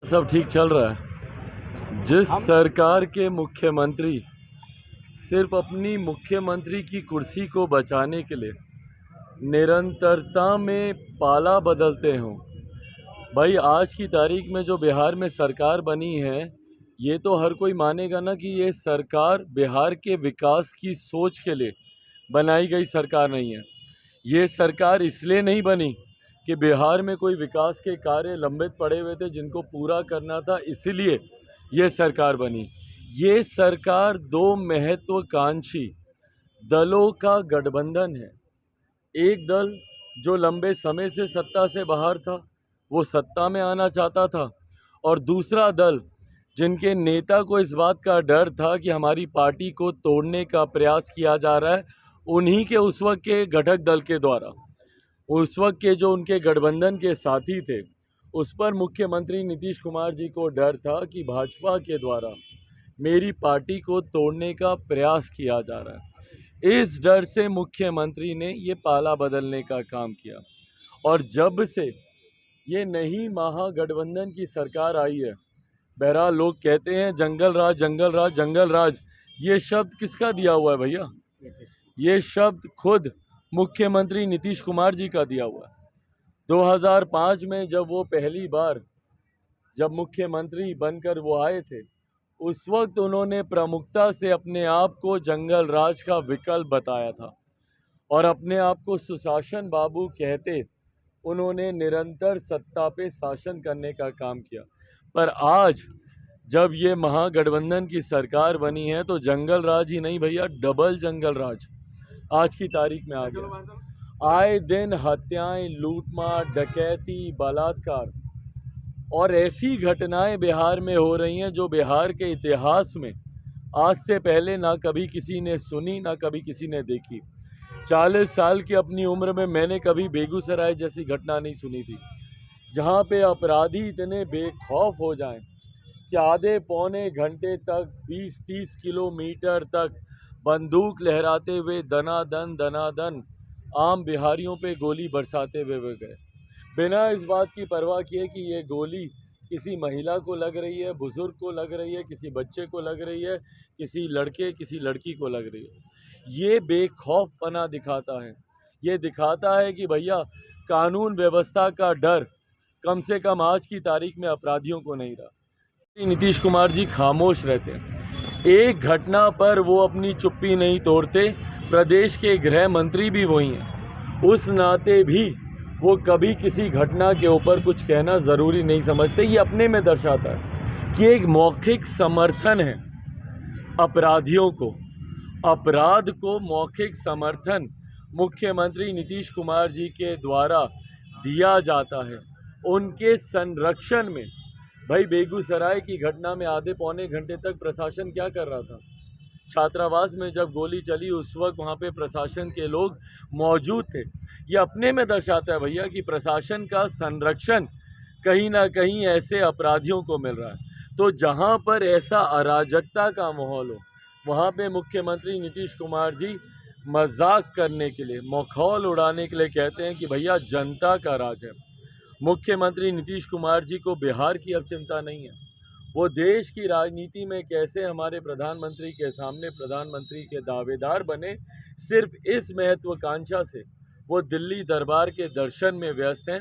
सब ठीक चल रहा है। जिस सरकार के मुख्यमंत्री सिर्फ अपनी मुख्यमंत्री की कुर्सी को बचाने के लिए निरंतरता में पाला बदलते हों, भाई आज की तारीख में जो बिहार में सरकार बनी है, ये तो हर कोई मानेगा ना कि ये सरकार बिहार के विकास की सोच के लिए बनाई गई सरकार नहीं है। ये सरकार इसलिए नहीं बनी कि बिहार में कोई विकास के कार्य लंबित पड़े हुए थे जिनको पूरा करना था, इसीलिए ये सरकार बनी। ये सरकार दो महत्वाकांक्षी दलों का गठबंधन है। एक दल जो लंबे समय से सत्ता से बाहर था, वो सत्ता में आना चाहता था, और दूसरा दल जिनके नेता को इस बात का डर था कि हमारी पार्टी को तोड़ने का प्रयास किया जा रहा है, उन्हीं के उस वक्त के घटक दल के द्वारा, उस वक्त के जो उनके गठबंधन के साथी थे, उस पर मुख्यमंत्री नीतीश कुमार जी को डर था कि भाजपा के द्वारा मेरी पार्टी को तोड़ने का प्रयास किया जा रहा है। इस डर से मुख्यमंत्री ने ये पाला बदलने का काम किया। और जब से ये नई महागठबंधन की सरकार आई है, बहरहाल लोग कहते हैं जंगल राज जंगल राज जंगल राज, ये शब्द किसका दिया हुआ है भैया? ये शब्द खुद मुख्यमंत्री नीतीश कुमार जी का दिया हुआ है। 2005 में जब वो पहली बार जब मुख्यमंत्री बनकर वो आए थे, उस वक्त उन्होंने प्रमुखता से अपने आप को जंगल राज का विकल्प बताया था और अपने आप को सुशासन बाबू कहते उन्होंने निरंतर सत्ता पे शासन करने का काम किया। पर आज जब ये महागठबंधन की सरकार बनी है तो जंगल राज ही नहीं भैया, डबल जंगल राज आज की तारीख में आ गया। आए दिन हत्याएं, लूटमार, डकैती, बलात्कार और ऐसी घटनाएं बिहार में हो रही हैं जो बिहार के इतिहास में आज से पहले ना कभी किसी ने सुनी, ना कभी किसी ने देखी। 40 साल की अपनी उम्र में मैंने कभी बेगूसराय जैसी घटना नहीं सुनी थी, जहां पे अपराधी इतने बेखौफ हो जाएं कि आधे पौने घंटे तक 20-30 किलोमीटर तक बंदूक लहराते हुए दनादन आम बिहारियों पे गोली बरसाते हुए गए, बिना इस बात की परवाह किए कि ये गोली किसी महिला को लग रही है, बुजुर्ग को लग रही है, किसी बच्चे को लग रही है, किसी लड़के किसी लड़की को लग रही है। ये बेखौफपना दिखाता है। ये दिखाता है कि भैया कानून व्यवस्था का डर कम से कम आज की तारीख में अपराधियों को नहीं रहा। नीतीश कुमार जी खामोश रहते हैं, एक घटना पर वो अपनी चुप्पी नहीं तोड़ते। प्रदेश के गृह मंत्री भी वही हैं, उस नाते भी वो कभी किसी घटना के ऊपर कुछ कहना ज़रूरी नहीं समझते। ये अपने में दर्शाता है कि एक मौखिक समर्थन है अपराधियों को, अपराध को मौखिक समर्थन मुख्यमंत्री नीतीश कुमार जी के द्वारा दिया जाता है उनके संरक्षण में। भाई बेगूसराय की घटना में आधे पौने घंटे तक प्रशासन क्या कर रहा था? छात्रावास में जब गोली चली उस वक्त वहाँ पे प्रशासन के लोग मौजूद थे। ये अपने में दर्शाता है भैया कि प्रशासन का संरक्षण कहीं ना कहीं ऐसे अपराधियों को मिल रहा है। तो जहाँ पर ऐसा अराजकता का माहौल हो, वहाँ पे मुख्यमंत्री नीतीश कुमार जी मजाक करने के लिए, मखौल उड़ाने के लिए कहते हैं कि भैया जनता का राज है। मुख्यमंत्री नीतीश कुमार जी को बिहार की अब चिंता नहीं है। वो देश की राजनीति में कैसे हमारे प्रधानमंत्री के सामने प्रधानमंत्री के दावेदार बने, सिर्फ इस महत्वाकांक्षा से वो दिल्ली दरबार के दर्शन में व्यस्त हैं।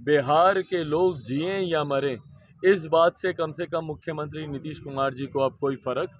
बिहार के लोग जिएं या मरें, इस बात से कम मुख्यमंत्री नीतीश कुमार जी को अब कोई फर्क